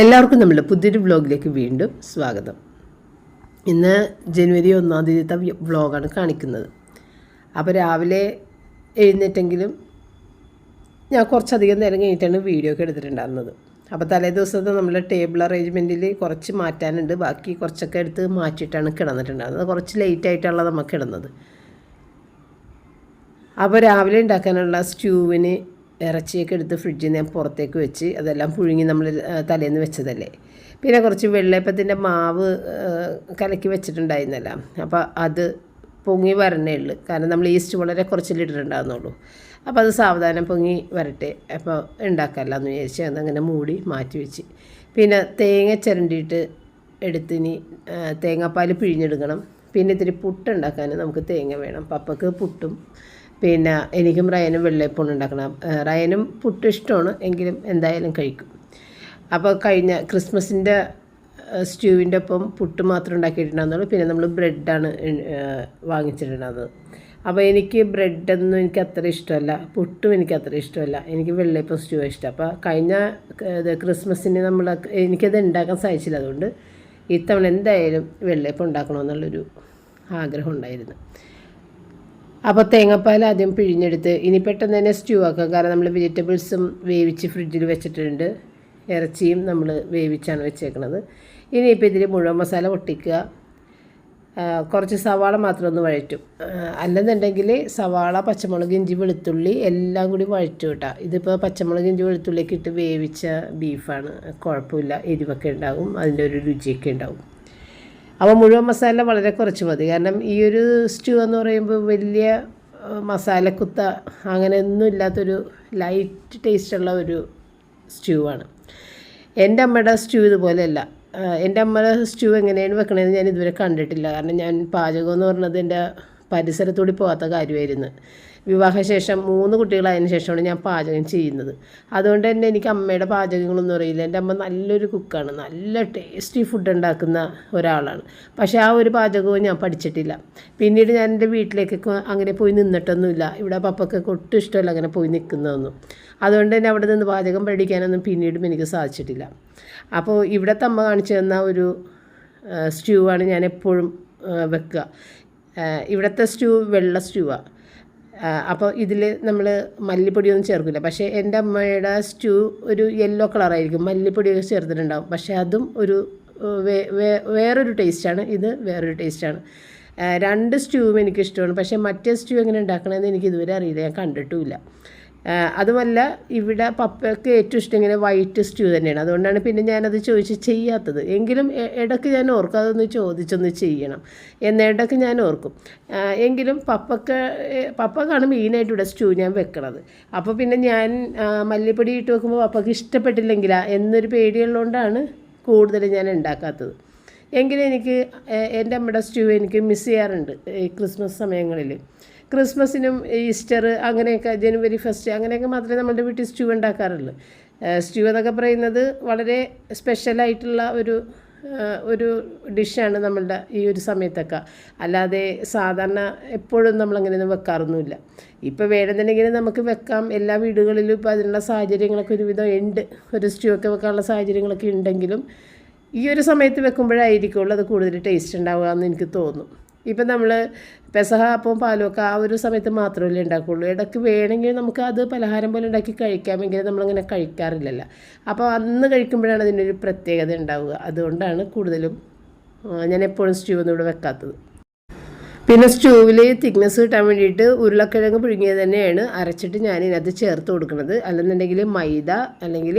എല്ലാവർക്കും നമ്മുടെ പുതിയൊരു വ്ളോഗിലേക്ക് വീണ്ടും സ്വാഗതം. ഇന്ന് ജനുവരി 1-ാം തീയതിത്തെ വ്ളോഗാണ് കാണിക്കുന്നത്. അപ്പോൾ രാവിലെ എഴുന്നേറ്റെങ്കിലും ഞാൻ കുറച്ചധികം നേരം കഴിഞ്ഞിട്ടാണ് വീഡിയോ ഒക്കെ എടുത്തിട്ടുണ്ടായിരുന്നത്. അപ്പോൾ തലേ ദിവസത്തെ നമ്മുടെ ടേബിൾ അറേഞ്ച്മെൻറ്റിൽ കുറച്ച് മാറ്റാനുണ്ട്. ബാക്കി കുറച്ചൊക്കെ എടുത്ത് മാറ്റിയിട്ടാണ് കിടന്നിട്ടുണ്ടായിരുന്നത്. കുറച്ച് ലേറ്റായിട്ടാണ് നമുക്ക് കിടന്നത്. അപ്പോൾ രാവിലെ ഉണ്ടാക്കാനുള്ള സ്റ്റ്യൂവിന് ഇറച്ചിയൊക്കെ എടുത്ത് ഫ്രിഡ്ജിൽ നിന്ന് ഞാൻ പുറത്തേക്ക് വെച്ച് അതെല്ലാം പുഴുങ്ങി നമ്മൾ തലേന്ന് വെച്ചതല്ലേ. പിന്നെ കുറച്ച് വെള്ളയപ്പത്തിൻ്റെ മാവ് കലക്കി വെച്ചിട്ടുണ്ടായിരുന്നല്ല. അപ്പോൾ അത് പൊങ്ങി വരണേ ഉള്ളൂ. കാരണം നമ്മൾ ഈസ്റ്റ് വളരെ കുറച്ചിൽ ഇട്ടിട്ടുണ്ടാകുന്നുള്ളൂ. അപ്പോൾ അത് സാവധാനം പൊങ്ങി വരട്ടെ, അപ്പോൾ ഉണ്ടാക്കാമല്ലോ എന്ന് വിചാരിച്ച് അതങ്ങനെ മൂടി മാറ്റി വെച്ച്. പിന്നെ തേങ്ങ ചിരണ്ടിയിട്ട് എടുത്തിനി തേങ്ങാപ്പാൽ പിഴിഞ്ഞെടുക്കണം. പിന്നെ ഇത്തിരി പുട്ടുണ്ടാക്കാൻ നമുക്ക് തേങ്ങ വേണം. പപ്പക്ക് പുട്ടും പിന്നെ എനിക്കും റയനും വെള്ളയപ്പം ഉണ്ടാക്കണം. റയനും പുട്ട് ഇഷ്ടമാണ്, എങ്കിലും എന്തായാലും കഴിക്കും. അപ്പോൾ കഴിഞ്ഞ ക്രിസ്മസിൻ്റെ സ്റ്റ്യൂവിൻ്റെ ഒപ്പം പുട്ട് മാത്രം ഉണ്ടാക്കിയിട്ടുണ്ടാകുന്നുള്ളൂ. പിന്നെ നമ്മൾ ബ്രെഡാണ് വാങ്ങിച്ചിട്ടുണ്ടാകുന്നത്. അപ്പോൾ എനിക്ക് ബ്രെഡൊന്നും എനിക്ക് അത്ര ഇഷ്ടമല്ല, പുട്ടും എനിക്ക് അത്ര ഇഷ്ടമല്ല. എനിക്ക് വെള്ളയപ്പം സ്റ്റ്യൂ ഇഷ്ടം. അപ്പോൾ കഴിഞ്ഞ ക്രിസ്മസിന് എനിക്കത് ഉണ്ടാക്കാൻ സാധിച്ചില്ല. അതുകൊണ്ട് ഇത്തവണ എന്തായാലും വെള്ളയപ്പം ഉണ്ടാക്കണമെന്നുള്ളൊരു ആഗ്രഹം ഉണ്ടായിരുന്നു. അപ്പോൾ തേങ്ങാപ്പാൽ ആദ്യം പിഴിഞ്ഞെടുത്ത് ഇനി പെട്ടെന്ന് തന്നെ സ്റ്റ്യൂ ആക്കാം. കാരണം നമ്മൾ വെജിറ്റബിൾസും വേവിച്ച് ഫ്രിഡ്ജിൽ വെച്ചിട്ടുണ്ട്, ഇറച്ചിയും നമ്മൾ വേവിച്ചാണ് വെച്ചേക്കുന്നത്. ഇനിയിപ്പോൾ ഇതിൽ മുഴുവൻ മസാല പൊട്ടിക്കുക, കുറച്ച് സവാള മാത്രം ഒന്ന് വഴറ്റും. അല്ലെന്നുണ്ടെങ്കിൽ സവാള, പച്ചമുളക്, ഇഞ്ചി, വെളുത്തുള്ളി എല്ലാം കൂടി വഴറ്റും കേട്ടോ. ഇതിപ്പോൾ പച്ചമുളക്, ഇഞ്ചി, വെളുത്തുള്ളിയൊക്കെ ഇട്ട് വേവിച്ച ബീഫാണ്, കുഴപ്പമില്ല, എരിവൊക്കെ ഉണ്ടാകും, അതിൻ്റെ ഒരു രുചിയൊക്കെ ഉണ്ടാകും. അപ്പോൾ മുഴുവൻ മസാല വളരെ കുറച്ച് മതി. കാരണം ഈ ഒരു സ്റ്റ്യൂ എന്ന് പറയുമ്പോൾ വലിയ മസാലക്കുത്ത അങ്ങനെയൊന്നും ഇല്ലാത്തൊരു ലൈറ്റ് ടേസ്റ്റുള്ള ഒരു സ്റ്റ്യൂ ആണ്. എൻ്റെ അമ്മയുടെ സ്റ്റ്യൂ ഇതുപോലെയല്ല. എൻ്റെ അമ്മയുടെ സ്റ്റ്യൂ എങ്ങനെയാണ് വെക്കണതെന്ന് ഞാൻ ഇതുവരെ കണ്ടിട്ടില്ല. കാരണം ഞാൻ പാചകം എന്ന് പറഞ്ഞത് എൻ്റെ പരിസരത്തൂടി പോകാത്ത കാര്യമായിരുന്നു. വിവാഹശേഷം 3 കുട്ടികളായതിനു ശേഷമാണ് ഞാൻ പാചകം ചെയ്യുന്നത്. അതുകൊണ്ട് തന്നെ എനിക്ക് അമ്മയുടെ പാചകങ്ങളൊന്നും അറിയില്ല. എൻ്റെ അമ്മ നല്ലൊരു കുക്കാണ്, നല്ല ടേസ്റ്റി ഫുഡ് ഉണ്ടാക്കുന്ന ഒരാളാണ്. പക്ഷേ ആ ഒരു പാചകവും ഞാൻ പഠിച്ചിട്ടില്ല. പിന്നീട് ഞാൻ എൻ്റെ വീട്ടിലേക്കൊക്കെ അങ്ങനെ പോയി നിന്നിട്ടൊന്നുമില്ല. ഇവിടെ പപ്പക്കൊക്കെ ഒട്ടും ഇഷ്ടമല്ല അങ്ങനെ പോയി നിൽക്കുന്നതൊന്നും. അതുകൊണ്ട് തന്നെ അവിടെ നിന്ന് പാചകം പഠിക്കാനൊന്നും പിന്നീടും എനിക്ക് സാധിച്ചിട്ടില്ല. അപ്പോൾ ഇവിടുത്തെ അമ്മ കാണിച്ചു തന്ന ഒരു സ്റ്റ്യൂ ആണ് ഞാൻ എപ്പോഴും വെക്കുക. ഇവിടുത്തെ സ്റ്റ്യൂ വെള്ള സ്റ്റ്യൂവാണ്. അപ്പോൾ ഇതിൽ നമ്മൾ മല്ലിപ്പൊടിയൊന്നും ചേർക്കില്ല. പക്ഷേ എൻ്റെ അമ്മയുടെ സ്റ്റ്യൂ ഒരു യെല്ലോ കളറായിരിക്കും, മല്ലിപ്പൊടിയൊക്കെ ചേർത്തിട്ടുണ്ടാകും. പക്ഷേ അതും ഒരു വേറൊരു ടേസ്റ്റാണ്, ഇത് വേറൊരു ടേസ്റ്റാണ്. 2 സ്റ്റ്യൂവും എനിക്കിഷ്ടമാണ്. പക്ഷേ മറ്റേ സ്റ്റ്യൂ എങ്ങനെ ഉണ്ടാക്കണമെന്ന് എനിക്ക് ഇതുവരെ അറിയില്ല, ഞാൻ കണ്ടിട്ടുമില്ല. അതുമല്ല ഇവിടെ പപ്പയ്ക്ക് ഏറ്റവും ഇഷ്ടം ഇങ്ങനെ വൈറ്റ് സ്റ്റ്യൂ തന്നെയാണ്. അതുകൊണ്ടാണ് പിന്നെ ഞാനത് ചോദിച്ച് ചെയ്യാത്തത്. എങ്കിലും ഇടയ്ക്ക് ഞാൻ ഓർക്കും അതൊന്ന് ചോദിച്ചൊന്ന് ചെയ്യണം എന്നിടയ്ക്ക് ഞാൻ ഓർക്കും. എങ്കിലും പപ്പക്കാണ് മെയിനായിട്ട് ഇവിടെ സ്റ്റ്യൂ ഞാൻ വെക്കണത്. അപ്പോൾ പിന്നെ ഞാൻ മല്ലിപ്പൊടി ഇട്ട് വെക്കുമ്പോൾ പപ്പയ്ക്ക് ഇഷ്ടപ്പെട്ടില്ലെങ്കിലാ എന്നൊരു പേടിയുള്ളതുകൊണ്ടാണ് കൂടുതൽ ഞാൻ ഉണ്ടാക്കാത്തത്. എങ്കിലും എനിക്ക് എൻ്റെ അമ്മയുടെ സ്റ്റ്യൂ എനിക്ക് മിസ് ചെയ്യാറുണ്ട് ഈ ക്രിസ്മസ് സമയങ്ങളിൽ. ക്രിസ്മസിനും ഈസ്റ്റർ അങ്ങനെയൊക്കെ ജനുവരി 1 അങ്ങനെയൊക്കെ മാത്രമേ നമ്മുടെ വീട്ടിൽ സ്റ്റ്യൂ ഉണ്ടാക്കാറുള്ളൂ. സ്റ്റ്യൂ എന്നൊക്കെ പറയുന്നത് വളരെ സ്പെഷ്യലായിട്ടുള്ള ഒരു ഡിഷാണ് നമ്മളുടെ ഈ ഒരു സമയത്തൊക്കെ. അല്ലാതെ സാധാരണ എപ്പോഴും നമ്മളങ്ങനെയൊന്നും വെക്കാറൊന്നുമില്ല. ഇപ്പോൾ വേണമെന്നുണ്ടെങ്കിൽ നമുക്ക് വെക്കാം. എല്ലാ വീടുകളിലും ഇപ്പോൾ അതിനുള്ള സാഹചര്യങ്ങളൊക്കെ ഒരുവിധം ഉണ്ട്. ഒരു സ്റ്റ്യൂ ഒക്കെ വെക്കാനുള്ള സാഹചര്യങ്ങളൊക്കെ ഉണ്ടെങ്കിലും ഈ ഒരു സമയത്ത് വെക്കുമ്പോഴായിരിക്കുള്ളൂ അത് കൂടുതൽ ടേസ്റ്റ് ഉണ്ടാവുക എന്ന് എനിക്ക് തോന്നും. ഇപ്പം നമ്മൾ പെസഹ അപ്പം പാലുമൊക്കെ ആ ഒരു സമയത്ത് മാത്രമല്ലേ ഉണ്ടാക്കുകയുള്ളൂ. ഇടയ്ക്ക് വേണമെങ്കിൽ നമുക്ക് അത് പലഹാരം പോലെ ഉണ്ടാക്കി കഴിക്കാമെങ്കിൽ നമ്മളങ്ങനെ കഴിക്കാറില്ലല്ലോ. അപ്പോൾ അന്ന് കഴിക്കുമ്പോഴാണ് അതിനൊരു പ്രത്യേകത ഉണ്ടാവുക. അതുകൊണ്ടാണ് കൂടുതലും ഞാൻ എപ്പോഴും സ്റ്റ്യൂ ഒന്നും ഇവിടെ വെക്കാത്തത്. പിന്നെ സ്റ്റ്യൂവിൽ തിക്നെസ് കിട്ടാൻ വേണ്ടിയിട്ട് ഉരുളക്കിഴങ്ങ് പുഴുങ്ങിയത് തന്നെയാണ് അരച്ചിട്ട് ഞാൻ ഇതിനകത്ത് ചേർത്ത് കൊടുക്കുന്നത്. അല്ലെന്നുണ്ടെങ്കിൽ മൈദ അല്ലെങ്കിൽ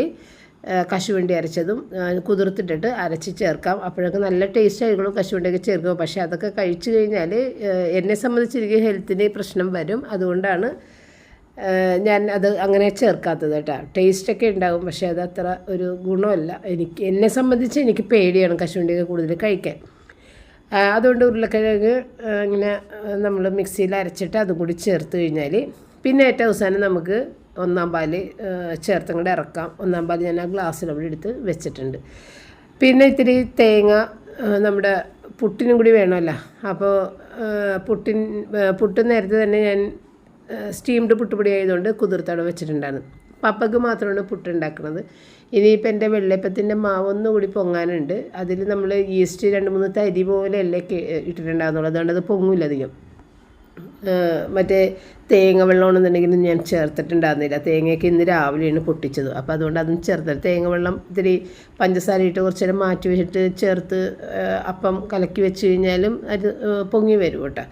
കശുവണ്ടി അരച്ചതും കുതിർത്തിട്ടിട്ട് അരച്ച് ചേർക്കാം. അപ്പോഴൊക്കെ നല്ല ടേസ്റ്റ് ആയിരിക്കും കശുവണ്ടിയൊക്കെ ചേർക്കുക. പക്ഷേ അതൊക്കെ കഴിച്ചു കഴിഞ്ഞാൽ എന്നെ സംബന്ധിച്ച് എനിക്ക് ഹെൽത്തിന് പ്രശ്നം വരും. അതുകൊണ്ടാണ് ഞാൻ അത് അങ്ങനെ ചേർക്കാത്തത് കേട്ടോ. ടേസ്റ്റൊക്കെ ഉണ്ടാകും, പക്ഷേ അത് അത്ര ഒരു ഗുണമല്ല. എന്നെ സംബന്ധിച്ച് എനിക്ക് പേടിയാണ് കശുവണ്ടിയൊക്കെ കൂടുതൽ കഴിക്കാൻ. അതുകൊണ്ട് ഉരുളക്കിഴങ്ങ് ഇങ്ങനെ നമ്മൾ മിക്സിയിൽ അരച്ചിട്ട് അതും കൂടി ചേർത്ത് കഴിഞ്ഞാൽ പിന്നെ ഏറ്റവും അവസാനം നമുക്ക് 1-ാം പാൽ ചേർത്തങ്ങോട്ട് ഇറക്കാം. 1-ാം പാൽ ഞാൻ ആ ഗ്ലാസ്സിലവിടെ എടുത്ത് വെച്ചിട്ടുണ്ട്. പിന്നെ ഇത്തിരി തേങ്ങ നമ്മുടെ പുട്ടിനും കൂടി വേണമല്ലോ. അപ്പോൾ പുട്ട് നേരത്തെ തന്നെ ഞാൻ സ്റ്റീംഡ് പുട്ടുപൊടി ആയതുകൊണ്ട് കുതിർത്തവിടെ വെച്ചിട്ടുണ്ടായിരുന്നു. പപ്പയ്ക്ക് മാത്രമാണ് പുട്ടുണ്ടാക്കുന്നത്. ഇനിയിപ്പോൾ എൻ്റെ വെള്ളയപ്പത്തിൻ്റെ മാവ് ഒന്നുകൂടി പൊങ്ങാനുണ്ട്. അതിൽ നമ്മൾ ഈസ്റ്റ് 2-3 തരി പോലെയല്ലേ ഇട്ടിട്ടുണ്ടാകുന്നുള്ളൂ, അതുകൊണ്ട് അത് പൊങ്ങില്ല അധികം. മറ്റേ തേങ്ങ വെള്ളമാണെന്നുണ്ടെങ്കിൽ ഞാൻ ചേർത്തിട്ടുണ്ടായിരുന്നില്ല. തേങ്ങയൊക്കെ ഇന്ന് രാവിലെയാണ് പൊട്ടിച്ചത്, അപ്പോൾ അതുകൊണ്ട് അതും ചേർത്തില്ല. തേങ്ങ വെള്ളം ഇത്തിരി പഞ്ചസാര ഇട്ട് കുറച്ച് നേരം മാറ്റി വെച്ചിട്ട് ചേർത്ത് അപ്പം കലക്കി വെച്ച് കഴിഞ്ഞാലും അത് പൊങ്ങി വരും കേട്ടോ.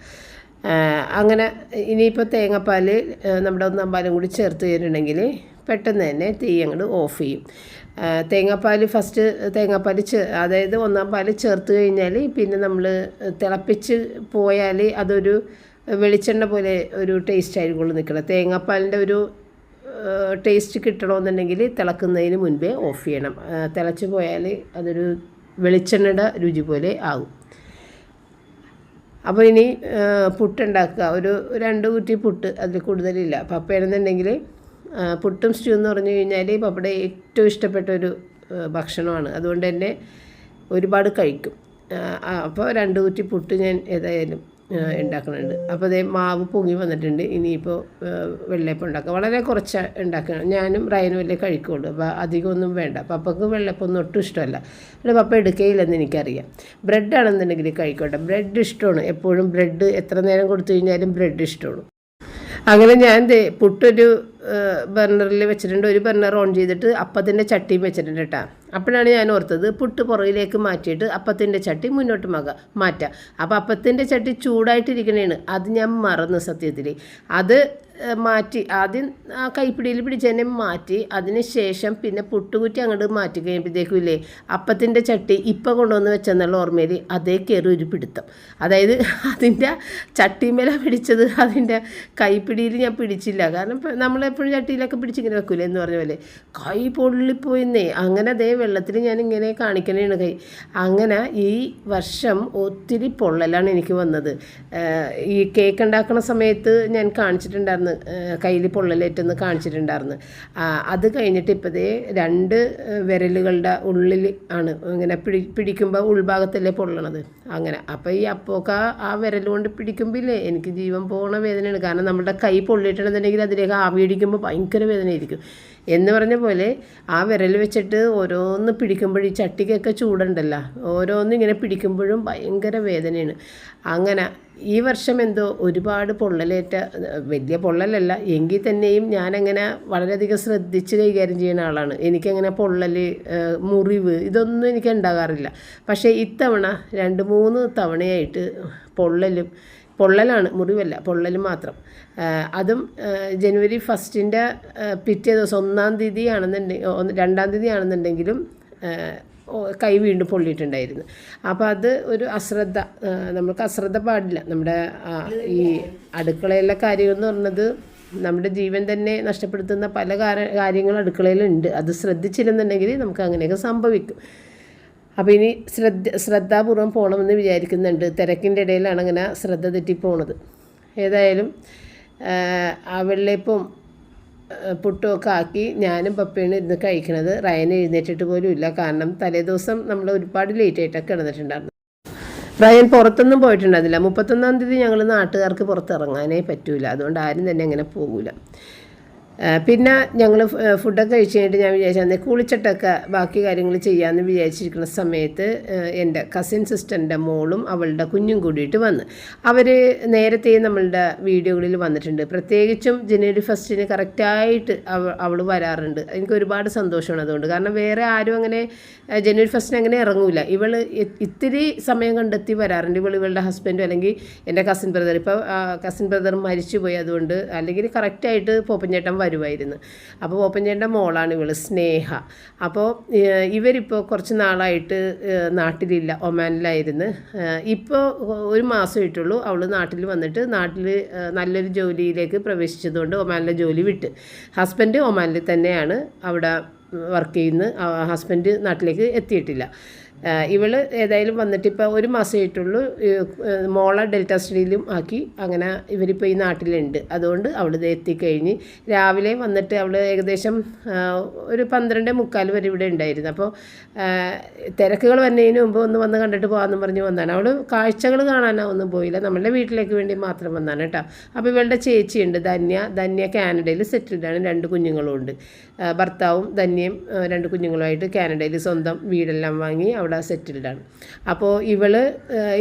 അങ്ങനെ ഇനിയിപ്പോൾ തേങ്ങാപ്പാൽ നമ്മുടെ 1 പാലും കൂടി ചേർത്ത് കഴിഞ്ഞിട്ടുണ്ടെങ്കിൽ പെട്ടെന്ന് തന്നെ തീ അങ്ങോട്ട് ഓഫ് ചെയ്യും. ഫസ്റ്റ് തേങ്ങാപ്പാൽ അതായത് 1 പാൽ ചേർത്ത് കഴിഞ്ഞാൽ പിന്നെ നമ്മൾ തിളപ്പിച്ച് പോയാൽ അതൊരു വെളിച്ചെണ്ണ പോലെ ഒരു ടേസ്റ്റ് ആയിരിക്കുള്ളൂ നിൽക്കണം. തേങ്ങാപ്പാലിൻ്റെ ഒരു ടേസ്റ്റ് കിട്ടണമെന്നുണ്ടെങ്കിൽ തിളക്കുന്നതിന് മുൻപേ ഓഫ് ചെയ്യണം. തിളച്ച് പോയാൽ അതൊരു വെളിച്ചെണ്ണയുടെ രുചി പോലെ ആകും. അപ്പോൾ ഇനി പുട്ടുണ്ടാക്കുക. ഒരു 2 കുറ്റി പുട്ട്, അതിൽ കൂടുതലില്ല. പപ്പയാണെന്നുണ്ടെങ്കിൽ പുട്ടും സ്റ്റൂ എന്ന് പറഞ്ഞു കഴിഞ്ഞാൽ പപ്പയുടെ ഏറ്റവും ഇഷ്ടപ്പെട്ട ഒരു ഭക്ഷണമാണ്, അതുകൊണ്ട് തന്നെ ഒരുപാട് കഴിക്കും. അപ്പോൾ 2 കുറ്റി പുട്ട് ഞാൻ ഏതായാലും ഉണ്ടാക്കുന്നുണ്ട്. അപ്പോൾ അതേ മാവ് പൊങ്ങി വന്നിട്ടുണ്ട്. ഇനിയിപ്പോൾ വെള്ളയപ്പം ഉണ്ടാക്കുക. വളരെ കുറച്ച് ഉണ്ടാക്കണം. ഞാനും റയനും വല്ലേ കഴിക്കുള്ളൂ, അപ്പോൾ അധികമൊന്നും വേണ്ട. പപ്പക്ക് വെള്ളയപ്പം ഒന്നും ഒട്ടും ഇഷ്ടമല്ല. അവിടെ പപ്പ എടുക്കുകയില്ലെന്ന് എനിക്കറിയാം. ബ്രെഡാണെന്നുണ്ടെങ്കിൽ കഴിക്കട്ടെ. ബ്രെഡ് ഇഷ്ടമാണ്. എപ്പോഴും ബ്രെഡ് എത്ര നേരം കൊടുത്തു കഴിഞ്ഞാലും ബ്രെഡ് ഇഷ്ടമാണ്. അങ്ങനെ ഞാൻ പുട്ടൊരു ബർണറിൽ വെച്ചിട്ടുണ്ട്. ഒരു ബർണർ ഓൺ ചെയ്തിട്ട് അപ്പത്തിൻ്റെ ചട്ടിയും വെച്ചിട്ടുണ്ട് കേട്ടോ. അപ്പോഴാണ് ഞാൻ ഓർത്തത് പുട്ട് പുറകിലേക്ക് മാറ്റിയിട്ട് അപ്പത്തിൻ്റെ ചട്ടി മുന്നോട്ട് മാറ്റുക. അപ്പോൾ അപ്പത്തിൻ്റെ ചട്ടി ചൂടായിട്ടിരിക്കണേണ്, അത് ഞാൻ മറന്നു സത്യത്തിൽ. അത് മാറ്റി ആദ്യം ആ കൈപ്പിടിയിൽ പിടിച്ച് തന്നെ മാറ്റി, അതിന് ശേഷം പിന്നെ പുട്ടുകുറ്റി അങ്ങോട്ട് മാറ്റി കഴിയുമ്പോഴത്തേക്കും ഇല്ലേ അപ്പത്തിൻ്റെ ചട്ടി ഇപ്പം കൊണ്ടുവന്ന് വെച്ചെന്നുള്ള ഓർമ്മയിൽ അതേ കയറി ഒരു പിടുത്തം. അതായത് അതിൻ്റെ ചട്ടിമേല പിടിച്ചത് അതിൻ്റെ കൈപ്പിടിയിൽ ഞാൻ പിടിച്ചില്ല. കാരണം നമ്മളെപ്പോഴും ചട്ടിയിലൊക്കെ പിടിച്ചിങ്ങനെ വെക്കൂലേ എന്ന് പറഞ്ഞ പോലെ കൈ പൊള്ളിപ്പോയിന്നേ. അങ്ങനെ അതേ വെള്ളത്തിൽ ഞാൻ ഇങ്ങനെ കാണിക്കണേണ് കൈ. അങ്ങനെ ഈ വർഷം ഒത്തിരി പൊള്ളലാണ് എനിക്ക് വന്നത്. ഈ കേക്ക് ഉണ്ടാക്കുന്ന സമയത്ത് ഞാൻ കാണിച്ചിട്ടുണ്ടായിരുന്നു, കയ്യിൽ പൊള്ളലേറ്റെന്ന് കാണിച്ചിട്ടുണ്ടായിരുന്നു. അത് കഴിഞ്ഞിട്ട് ഇപ്പോഴേ 2 വിരലുകളുടെ ഉള്ളിൽ ആണ് ഇങ്ങനെ പിടിക്കുമ്പോൾ ഉൾഭാഗത്തല്ലേ പൊള്ളണത്. അങ്ങനെ അപ്പോൾ ഈ അപ്പോക്ക് ആ വിരൽ കൊണ്ട് പിടിക്കുമ്പോഴേ എനിക്ക് ജീവൻ പോകണ വേദനയാണ്. കാരണം നമ്മുടെ കൈ പൊള്ളിയിട്ടുണ്ടെന്നുണ്ടെങ്കിൽ അതിലേക്ക് ആവി അടിക്കുമ്പോൾ ഭയങ്കര വേദനയായിരിക്കും. എന്ന് പറഞ്ഞ പോലെ ആ വിരൽ വെച്ചിട്ട് ഓരോന്ന് പിടിക്കുമ്പോഴും ഈ ചട്ടിക്കൊക്കെ ചൂടുണ്ടല്ലോ, ഓരോന്നിങ്ങനെ പിടിക്കുമ്പോഴും ഭയങ്കര വേദനയാണ്. അങ്ങനെ ഈ വർഷം എന്തോ ഒരുപാട് പൊള്ളലേറ്റ, വലിയ പൊള്ളലല്ല എങ്കിൽ തന്നെയും ഞാനങ്ങനെ വളരെയധികം ശ്രദ്ധിച്ച് കൈകാര്യം ചെയ്യുന്ന ആളാണ്. എനിക്കങ്ങനെ പൊള്ളൽ, മുറിവ് ഇതൊന്നും എനിക്ക് ഉണ്ടാകാറില്ല. പക്ഷേ ഇത്തവണ 2-3 തവണയായിട്ട് പൊള്ളലാണ്, മുറിവല്ല, പൊള്ളൽ മാത്രം. അതും ജനുവരി 1 പിറ്റേ ദിവസം 1-ാം തീയതി ആണെന്നുണ്ടെങ്കിൽ 2-ാം തീയതി ആണെന്നുണ്ടെങ്കിലും കൈ വീണ്ടും പൊള്ളിയിട്ടുണ്ടായിരുന്നു. അപ്പോൾ അത് ഒരു അശ്രദ്ധ, നമുക്ക് അശ്രദ്ധ പാടില്ല. നമ്മുടെ ഈ അടുക്കളയിലെ കാര്യം എന്ന് പറഞ്ഞത് നമ്മുടെ ജീവൻ തന്നെ നഷ്ടപ്പെടുത്തുന്ന പല കാര്യങ്ങൾ അടുക്കളയിലുണ്ട്. അത് ശ്രദ്ധിച്ചിരുന്നുണ്ടെങ്കിൽ നമുക്ക് അങ്ങനെയൊക്കെ സംഭവിക്കും. അപ്പോൾ ഇനി ശ്രദ്ധാപൂർവം പോകണമെന്ന് വിചാരിക്കുന്നുണ്ട്. തിരക്കിൻ്റെ ഇടയിലാണ് അങ്ങനെ ശ്രദ്ധ തെറ്റിപ്പോണത്. ഏതായാലും ആ വെള്ളയപ്പവും പുട്ടുമൊക്കെ ആക്കി ഞാനും പപ്പയാണ് ഇരുന്ന് കഴിക്കണത്. റയൻ എഴുന്നേറ്റിട്ട് പോലും ഇല്ല. കാരണം തലേദിവസം നമ്മൾ ഒരുപാട് ലേറ്റായിട്ടൊക്കെ കിടന്നിട്ടുണ്ടായിരുന്നു. റയൻ പുറത്തൊന്നും പോയിട്ടുണ്ടായിരുന്നില്ല. 31-ാം തീയതി ഞങ്ങൾ നാട്ടുകാർക്ക് പുറത്തിറങ്ങാനേ പറ്റൂല, അതുകൊണ്ട് ആരും തന്നെ അങ്ങനെ പോകില്ല. പിന്നെ ഞങ്ങൾ ഫുഡൊക്കെ കഴിച്ച് കഴിഞ്ഞിട്ട് ഞാൻ വിചാരിച്ചാൽ കുളിച്ചിട്ടൊക്കെ ബാക്കി കാര്യങ്ങൾ ചെയ്യാമെന്ന് വിചാരിച്ചിരിക്കുന്ന സമയത്ത് എൻ്റെ കസിൻ സിസ്റ്ററിൻ്റെ മോളും അവളുടെ കുഞ്ഞും കൂടിയിട്ട് വന്ന്. അവർ നേരത്തെ നമ്മളുടെ വീഡിയോകളിൽ വന്നിട്ടുണ്ട്. പ്രത്യേകിച്ചും ജനുവരി 1 കറക്റ്റായിട്ട് അവൾ വരാറുണ്ട്. എനിക്ക് ഒരുപാട് സന്തോഷമാണ് അതുകൊണ്ട്. കാരണം വേറെ ആരും അങ്ങനെ ജനുവരി 1 അങ്ങനെ ഇറങ്ങൂല. ഇവൾ ഇത്തിരി സമയം കണ്ടെത്തി വരാറുണ്ട്. ഇവളുടെ ഹസ്ബൻഡും അല്ലെങ്കിൽ എൻ്റെ കസിൻ ബ്രദർ, ഇപ്പോൾ കസിൻ ബ്രദർ മരിച്ചുപോയി, അതുകൊണ്ട് അല്ലെങ്കിൽ കറക്റ്റായിട്ട് പോപ്പൻചേട്ടൻ വരുമായിരുന്നു. അപ്പോൾ പോപ്പൻചേട്ടൻ്റെ മോളാണ് ഇവൾ, സ്നേഹ. അപ്പോൾ ഇവരിപ്പോൾ കുറച്ച് നാളായിട്ട് നാട്ടിലില്ല, ഒമാനിലായിരുന്നു. ഇപ്പോൾ 1 മാസമായിട്ടുള്ളൂ അവൾ നാട്ടിൽ വന്നിട്ട്. നാട്ടിൽ നല്ലൊരു ജോലിയിലേക്ക് പ്രവേശിച്ചതുകൊണ്ട് ഒമാനിലെ ജോലി വിട്ട്. ഹസ്ബൻഡ് ഒമാനിൽ തന്നെയാണ് അവിടെ വർക്ക് ചെയ്യുന്നത്. ഹസ്ബൻഡ് നാട്ടിലേക്ക് എത്തിയിട്ടില്ല. ഇവൾ ഏതായാലും വന്നിട്ട് ഇപ്പോൾ ഒരു മാസമായിട്ടുള്ളൂ. മോളെ ഡെൽറ്റ സ്റ്റഡിയിലും ആക്കി. അങ്ങനെ ഇവരിപ്പോൾ ഈ നാട്ടിലുണ്ട്. അതുകൊണ്ട് അവൾ എത്തിക്കഴിഞ്ഞ് രാവിലെ വന്നിട്ട് അവൾ ഏകദേശം ഒരു 12:45 വരെ ഇവിടെ ഉണ്ടായിരുന്നു. അപ്പോൾ തിരക്കുകൾ വരുന്നതിന് മുമ്പ് ഒന്ന് വന്ന് കണ്ടിട്ട് പോകാമെന്ന് പറഞ്ഞ് വന്നതാണ്. അവൾ കാഴ്ചകൾ കാണാനൊന്നും പോയില്ല, നമ്മളുടെ വീട്ടിലേക്ക് വേണ്ടി മാത്രം വന്നതാണ് കേട്ടോ. അപ്പോൾ ഇവളുടെ ചേച്ചിയുണ്ട് ധന്യ കാനഡയിൽ സെറ്റിൽഡാണ്. 2 കുഞ്ഞുങ്ങളും ഉണ്ട്. ഭർത്താവും ധന്യയും 2 കുഞ്ഞുങ്ങളുമായിട്ട് കാനഡയിൽ സ്വന്തം വീടെല്ലാം വാങ്ങി അവിടെ സെറ്റിൽഡാണ്. അപ്പോൾ ഇവൾ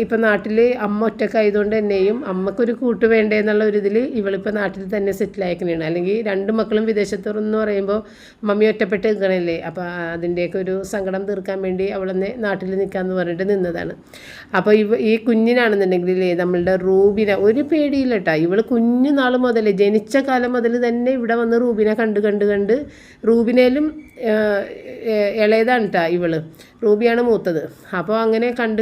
ഇപ്പം നാട്ടിൽ അമ്മ ഒറ്റക്കായതുകൊണ്ട് തന്നെയും അമ്മക്കൊരു കൂട്ട് വേണ്ടേ എന്നുള്ള ഒരു ഇതിൽ ഇവളിപ്പോൾ നാട്ടിൽ തന്നെ സെറ്റിലായിരിക്കണേണ്. അല്ലെങ്കിൽ 2 മക്കളും വിദേശത്തോറെന്ന് പറയുമ്പോൾ മമ്മി ഒറ്റപ്പെട്ട് നിൽക്കണല്ലേ. അപ്പോൾ അതിൻ്റെയൊക്കെ ഒരു സങ്കടം തീർക്കാൻ വേണ്ടി അവളെന്നെ നാട്ടിൽ നിൽക്കാമെന്ന് പറഞ്ഞിട്ട് നിന്നതാണ്. അപ്പോൾ ഈ കുഞ്ഞിനാണെന്നുണ്ടെങ്കിൽ നമ്മളുടെ റൂബിനെ ഒരു പേടിയില്ല കേട്ടോ. ഇവൾ കുഞ്ഞുനാൾ മുതൽ ജനിച്ച കാലം മുതൽ തന്നെ ഇവിടെ വന്ന് റൂബിനെ കണ്ട് റൂബിനേലും ഇളയതാണ് കേട്ടോ ഇവൾ. റൂബിയാണ് മൂത്തത്. അപ്പോൾ അങ്ങനെ കണ്ട്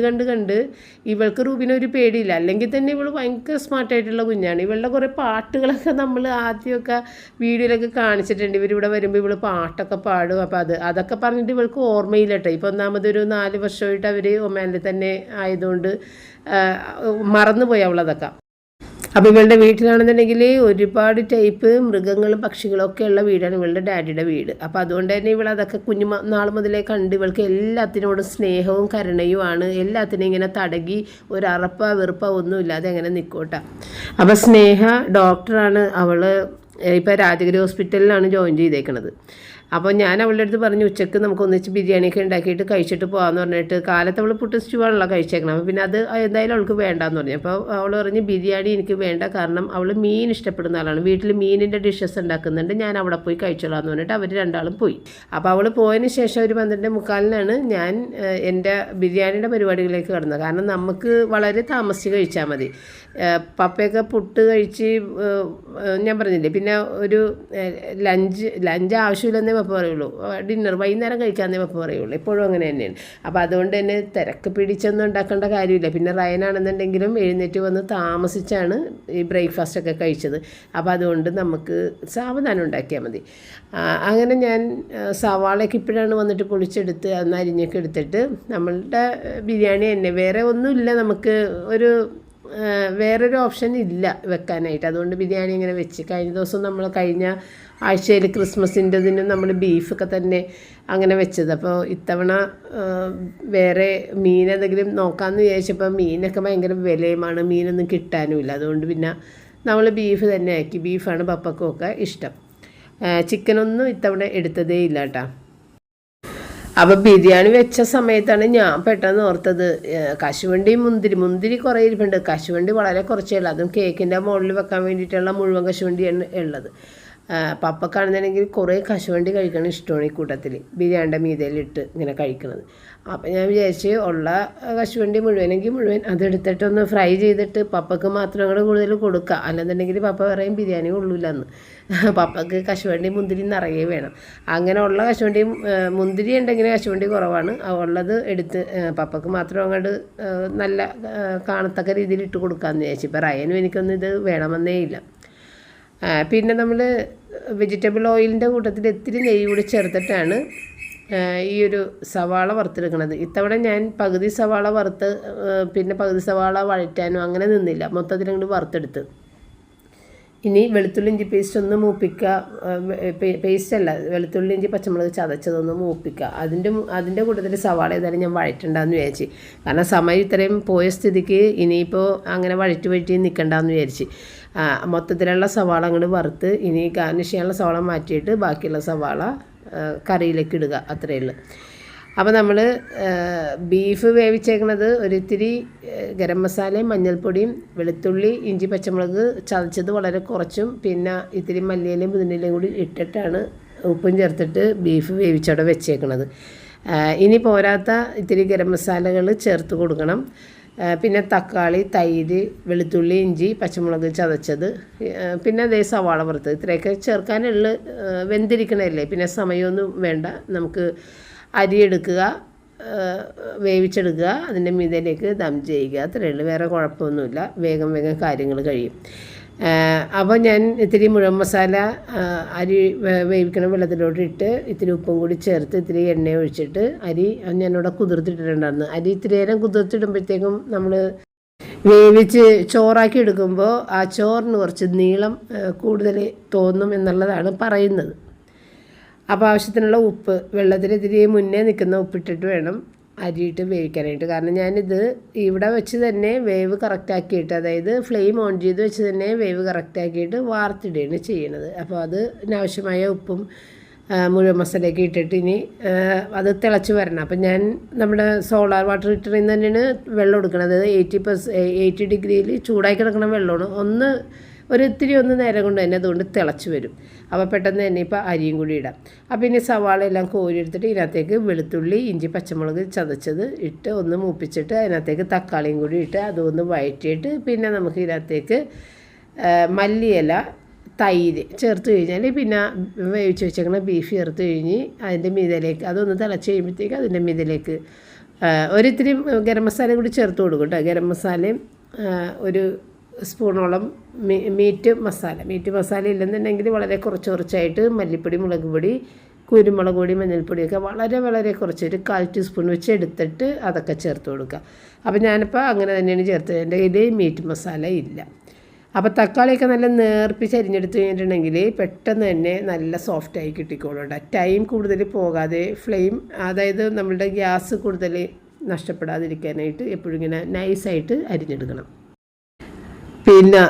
ഇവൾക്ക് റൂബിനെ ഒരു പേടിയില്ല. അല്ലെങ്കിൽ തന്നെ ഇവൾ ഭയങ്കര സ്മാർട്ടായിട്ടുള്ള കുഞ്ഞാണ്. ഇവളുടെ കുറേ പാട്ടുകളൊക്കെ നമ്മൾ ആദ്യമൊക്കെ വീഡിയോയിലൊക്കെ കാണിച്ചിട്ടുണ്ട്. ഇവരിവിടെ വരുമ്പോൾ ഇവൾ പാട്ടൊക്കെ പാടും. അപ്പോൾ അതൊക്കെ പറഞ്ഞിട്ട് ഇവൾക്ക് ഓർമ്മയില്ല കേട്ടോ. ഇപ്പോൾ ഒന്നാമതൊരു 4 വർഷമായിട്ട് അവർ ഒമാനിൽ തന്നെ ആയതുകൊണ്ട് മറന്നുപോയി അവളതൊക്കെ. അപ്പോൾ ഇവളുടെ വീട്ടിലാണെന്നുണ്ടെങ്കിൽ ഒരുപാട് ടൈപ്പ് മൃഗങ്ങളും പക്ഷികളും ഒക്കെ ഉള്ള വീടാണ് ഇവളുടെ ഡാഡിയുടെ വീട്. അപ്പോൾ അതുകൊണ്ട് തന്നെ ഇവളതൊക്കെ നാൾ മുതലേ കണ്ട് ഇവൾക്ക് എല്ലാത്തിനോടും സ്നേഹവും കരുണയുമാണ്. എല്ലാത്തിനും ഇങ്ങനെ തടകി ഒരു അറപ്പ വെറുപ്പ ഒന്നുമില്ലാതെ അങ്ങനെ നിൽക്കോട്ടെ. അപ്പോൾ സ്നേഹ ഡോക്ടറാണ്. അവൾ ഇപ്പോൾ രാജഗിരി ഹോസ്പിറ്റലിലാണ് ജോയിൻ ചെയ്തേക്കുന്നത്. അപ്പോൾ ഞാൻ അവളുടെ അടുത്ത് പറഞ്ഞു ഉച്ചയ്ക്ക് നമുക്ക് ഒന്നിച്ച് ബിരിയാണിയൊക്കെ ഉണ്ടാക്കിയിട്ട് കഴിച്ചിട്ട് പോകാമെന്ന് പറഞ്ഞിട്ട്. കാലത്ത് അവൾ പുട്ട് സ്റ്റൂവാണല്ലോ കഴിച്ചേക്കണം. അപ്പോൾ പിന്നെ അത് എന്തായാലും അവൾക്ക് വേണ്ടാന്ന് പറഞ്ഞു. അപ്പോൾ അവൾ പറഞ്ഞ് ബിരിയാണി എനിക്ക് വേണ്ട, കാരണം അവൾ മീൻ ഇഷ്ടപ്പെടുന്ന ആളാണ്. വീട്ടിൽ മീനിൻ്റെ ഡിഷസ് ഉണ്ടാക്കുന്നുണ്ട്, ഞാൻ അവിടെ പോയി കഴിച്ചോളാം എന്ന് പറഞ്ഞിട്ട് അവർ രണ്ടാളും പോയി. അപ്പോൾ അവൾ പോയതിന് ശേഷം ഒരു 12:45 ഞാൻ എൻ്റെ ബിരിയാണിയുടെ പരിപാടികളിലേക്ക് കടന്നത്. കാരണം നമുക്ക് വളരെ താമസിച്ച് കഴിച്ചാൽ മതി. പപ്പയൊക്കെ പുട്ട് കഴിച്ച് ഞാൻ പറഞ്ഞില്ലേ, പിന്നെ ഒരു ലഞ്ച് ആവശ്യമില്ലെന്നേ പപ്പ പറയുള്ളൂ. ഡിന്നർ വൈകുന്നേരം കഴിക്കാമെന്നേ പപ്പ പറയുള്ളൂ. എപ്പോഴും അങ്ങനെ തന്നെയാണ്. അപ്പോൾ അതുകൊണ്ട് തന്നെ തിരക്ക് പിടിച്ചൊന്നും ഉണ്ടാക്കേണ്ട കാര്യമില്ല. പിന്നെ റയനാണെന്നുണ്ടെങ്കിലും എഴുന്നേറ്റ് വന്ന് താമസിച്ചാണ് ഈ ബ്രേക്ക്ഫാസ്റ്റൊക്കെ കഴിച്ചത്. അപ്പോൾ അതുകൊണ്ട് നമുക്ക് സാവധാനം ഉണ്ടാക്കിയാൽ മതി. അങ്ങനെ ഞാൻ സവാളയൊക്കെ ഇപ്പോഴാണ് വന്നിട്ട് പൊളിച്ചെടുത്ത് അന്ന് അരിഞ്ഞൊക്കെ എടുത്തിട്ട് നമ്മളുടെ ബിരിയാണി തന്നെ, വേറെ ഒന്നുമില്ല, നമുക്ക് വേറൊരു ഓപ്ഷൻ ഇല്ല വെക്കാനായിട്ട്. അതുകൊണ്ട് ബിരിയാണി ഇങ്ങനെ വെച്ച് കഴിഞ്ഞ ദിവസം നമ്മൾ കഴിഞ്ഞ ആഴ്ചയിൽ ക്രിസ്മസിൻ്റെതിനും നമ്മൾ ബീഫൊക്കെ തന്നെ അങ്ങനെ വെച്ചത്. അപ്പോൾ ഇത്തവണ വേറെ മീനെന്തെങ്കിലും നോക്കാമെന്ന് വിചാരിച്ചപ്പോൾ മീനൊക്കെ ഭയങ്കര വിലയുമാണ്, മീനൊന്നും കിട്ടാനുമില്ല. അതുകൊണ്ട് പിന്നെ നമ്മൾ ബീഫ് തന്നെ ആക്കി. ബീഫാണ് പപ്പക്കും ഒക്കെ ഇഷ്ടം. ചിക്കനൊന്നും ഇത്തവണ എടുത്തതേ ഇല്ല കേട്ടോ. അപ്പോൾ ബിരിയാണി വെച്ച സമയത്താണ് ഞാൻ പെട്ടെന്ന് ഓർത്തത് കശുവണ്ടിയും മുന്തിരി കുറേ ഇരിപ്പുണ്ട്. കശുവണ്ടി വളരെ കുറച്ചേ ഉള്ളൂ, അതും കേക്കിൻ്റെ മുകളിൽ വെക്കാൻ വേണ്ടിയിട്ടുള്ള മുഴുവൻ കശുവണ്ടിയാണ് ഉള്ളത്. പപ്പക്കാണെന്നുണ്ടെങ്കിൽ കുറേ കശുവണ്ടി കഴിക്കണം ഇഷ്ടമാണ് ഈ കൂട്ടത്തിൽ, ബിരിയാണിയുടെ മീതയിലിട്ട് ഇങ്ങനെ കഴിക്കുന്നത്. അപ്പോൾ ഞാൻ വിചാരിച്ച് ഉള്ള കശുവണ്ടി മുഴുവനെങ്കിൽ മുഴുവൻ അതെടുത്തിട്ടൊന്ന് ഫ്രൈ ചെയ്തിട്ട് പപ്പക്ക് മാത്രം കൂടെ കൂടുതൽ കൊടുക്കുക. അല്ലെന്നുണ്ടെങ്കിൽ പപ്പ പറയും ബിരിയാണി കൊള്ളൂലെന്ന്. പപ്പക്ക് കശുവണ്ടി മുന്തിരി നിറയെ വേണം. അങ്ങനെ ഉള്ള കശുവണ്ടിയും മുന്തിരി ഉണ്ടെങ്കിൽ കശുവണ്ടി കുറവാണ്, ഉള്ളത് എടുത്ത് പപ്പക്ക് മാത്രം അങ്ങോട്ട് നല്ല കാണത്തക്ക രീതിയിൽ ഇട്ട് കൊടുക്കാമെന്ന് വിചാരിച്ചു. ഇപ്പോൾ റയനും എനിക്കൊന്നും ഇത് വേണമെന്നേ ഇല്ല. പിന്നെ നമ്മൾ വെജിറ്റബിൾ ഓയിലിൻ്റെ കൂട്ടത്തിൽ ഇത്തിരി നെയ്യ് കൂടി ചേർത്തിട്ടാണ് ഈ ഒരു സവാള വറുത്തെടുക്കുന്നത്. ഇത്തവണ ഞാൻ പകുതി സവാള വറുത്ത് പിന്നെ പകുതി സവാള വഴറ്റാനും അങ്ങനെ നിന്നില്ല, മൊത്തത്തിൽ അങ്ങോട്ട് വറുത്തെടുത്ത്. ഇനി വെളുത്തുള്ളി ഇഞ്ചി പേസ്റ്റ് ഒന്ന് മൂപ്പിക്കുക, പേസ്റ്റല്ല വെളുത്തുള്ളി ഇഞ്ചി പച്ചമുളക് ചതച്ചതൊന്ന് മൂപ്പിക്കുക. അതിൻ്റെ കൂട്ടത്തിൽ സവാള ഏതായാലും ഞാൻ വഴറ്റണ്ടെന്ന് വിചാരിച്ച്. കാരണം സമയം ഇത്രയും പോയ സ്ഥിതിക്ക് ഇനിയിപ്പോൾ അങ്ങനെ വഴറ്റി നിൽക്കണ്ടെന്ന് വിചാരിച്ച് മൊത്തത്തിലുള്ള സവാള അങ്ങോട്ട് വറുത്ത് ഇനി ഗാർണിഷ് ചെയ്യാനുള്ള സവാള മാറ്റിയിട്ട് ബാക്കിയുള്ള സവാള കറിയിലേക്ക് ഇടുക, അത്രയേ ഉള്ളൂ. അപ്പോൾ നമ്മൾ ബീഫ് വേവിച്ചേക്കുന്നത് ഒരിത്തിരി ഗരം മസാലയും മഞ്ഞൾപ്പൊടിയും വെളുത്തുള്ളി ഇഞ്ചി പച്ചമുളക് ചതച്ചത് വളരെ കുറച്ചും പിന്നെ ഇത്തിരി മല്ലിയിലയും പുതിനയിലയും കൂടി ഇട്ടിട്ടാണ് ഉപ്പും ചേർത്തിട്ട് ബീഫ് വേവിച്ചവിടെ വെച്ചേക്കണത്. ഇനി പോരാത്ത ഇത്തിരി ഗരം മസാലകൾ ചേർത്ത് കൊടുക്കണം. പിന്നെ തക്കാളി, തൈര്, വെളുത്തുള്ളി ഇഞ്ചി പച്ചമുളക് ചതച്ചത്, പിന്നെ അതേ സവാള വറുത്തത്, ഇത്രയൊക്കെ ചേർക്കാനുള്ള വെന്തിരിക്കണമല്ലേ. പിന്നെ സമയമൊന്നും വേണ്ട, നമുക്ക് അരി എടുക്കുക, വേവിച്ചെടുക്കുക, അതിൻ്റെ മീതയിലേക്ക് ദം ചെയ്യുക, അത്രയേ ഉള്ളൂ. വേറെ കുഴപ്പമൊന്നുമില്ല, വേഗം കാര്യങ്ങൾ കഴിയും. അപ്പോൾ ഞാൻ ഇത്തിരി മുഴുവൻ മസാല അരി വേവിക്കണ വെള്ളത്തിലോട്ട് ഇട്ട് ഇത്തിരി ഉപ്പും കൂടി ചേർത്ത് ഇത്തിരി എണ്ണ ഒഴിച്ചിട്ട് അരി ഞാനിവിടെ കുതിർത്തിട്ടിട്ടുണ്ടായിരുന്നു. അരി ഇത്തിരി നേരം കുതിർത്തിടുമ്പോഴത്തേക്കും നമ്മൾ വേവിച്ച് ചോറാക്കി എടുക്കുമ്പോൾ ആ ചോറിന് കുറച്ച് നീളം കൂടുതൽ തോന്നും എന്നുള്ളതാണ് പറയുന്നത്. അപ്പോൾ ആവശ്യത്തിനുള്ള ഉപ്പ് വെള്ളത്തിൽ ഇത്തിരി മുന്നേ നിൽക്കുന്ന ഉപ്പിട്ടിട്ട് വേണം അരിയിട്ട് വേവിക്കാനായിട്ട്. കാരണം ഞാനിത് ഇവിടെ വെച്ച് തന്നെ വേവ് കറക്റ്റാക്കിയിട്ട്, അതായത് ഫ്ലെയിം ഓൺ ചെയ്ത് വെച്ച് തന്നെ വേവ് കറക്റ്റാക്കിയിട്ട് വാർത്തിടുകയാണ് ചെയ്യണത്. അപ്പോൾ അതിനാവശ്യമായ ഉപ്പും മുഴുവൻ മസാലയൊക്കെ ഇട്ടിട്ട് ഇനി അത് തിളച്ച് വരണം. അപ്പം ഞാൻ നമ്മുടെ സോളാർ വാട്ടർ ഹീറ്ററിൽ നിന്ന് തന്നെയാണ് വെള്ളം എടുക്കുന്നത്. 80 ഡിഗ്രിയിൽ ചൂടായി കിടക്കുന്ന വെള്ളമാണ്. ഒരിത്തിരി നേരം കൊണ്ട് തന്നെ അതുകൊണ്ട് തിളച്ച് വരും. അപ്പോൾ പെട്ടെന്ന് തന്നെ ഇപ്പോൾ അരിയും കൂടി ഇടാം. അപ്പോൾ ഇനി സവാള എല്ലാം കോരിയെടുത്തിട്ട് ഇതിനകത്തേക്ക് വെളുത്തുള്ളി, ഇഞ്ചി, പച്ചമുളക് ചതച്ചത് ഇട്ട് ഒന്ന് മൂപ്പിച്ചിട്ട് അതിനകത്തേക്ക് തക്കാളിയും കൂടി ഇട്ട് അതൊന്ന് വഴറ്റിയിട്ട് പിന്നെ നമുക്ക് ഇതിനകത്തേക്ക് മല്ലിയില, തൈര് ചേർത്ത് കഴിഞ്ഞാൽ പിന്നെ വേവിച്ച് വെച്ചേക്കുന്ന ബീഫ് ചേർത്ത് കഴിഞ്ഞ് അതിൻ്റെ മീതയിലേക്ക് അതൊന്ന് തിളച്ച് കഴിയുമ്പോഴത്തേക്ക് അതിൻ്റെ മീതയിലേക്ക് ഒരിത്തിരി ഗരം മസാല കൂടി ചേർത്ത് കൊടുക്കും കേട്ടോ. ഗരം മസാലയും ഒരു സ്പൂണോളം മീറ്റ് മസാല ഇല്ലെന്നുണ്ടെങ്കിൽ വളരെ കുറച്ചായിട്ട് മല്ലിപ്പൊടി, മുളക് പൊടി, കുരുമുളക് പൊടി, മഞ്ഞൾപ്പൊടിയൊക്കെ വളരെ കുറച്ച് ഒരു 1/4 ടീസ്പൂൺ വെച്ച് എടുത്തിട്ട് അതൊക്കെ ചേർത്ത് കൊടുക്കുക. അപ്പോൾ ഞാനിപ്പോൾ അങ്ങനെ തന്നെയാണ് ചേർത്തത്. എൻ്റെ കയ്യിൽ മീറ്റ് മസാല ഇല്ല. അപ്പോൾ തക്കാളിയൊക്കെ നല്ല നേർപ്പിച്ച് അരിഞ്ഞെടുത്ത് കഴിഞ്ഞിട്ടുണ്ടെങ്കിൽ പെട്ടെന്ന് തന്നെ നല്ല സോഫ്റ്റായി കിട്ടിക്കോളൂ കേട്ടോ. ടൈം കൂടുതൽ പോകാതെ ഫ്ലെയിം, അതായത് നമ്മളുടെ ഗ്യാസ് കൂടുതൽ നഷ്ടപ്പെടാതിരിക്കാനായിട്ട് എപ്പോഴും ഇങ്ങനെ നൈസായിട്ട് അരിഞ്ഞെടുക്കണം. പിന്നെ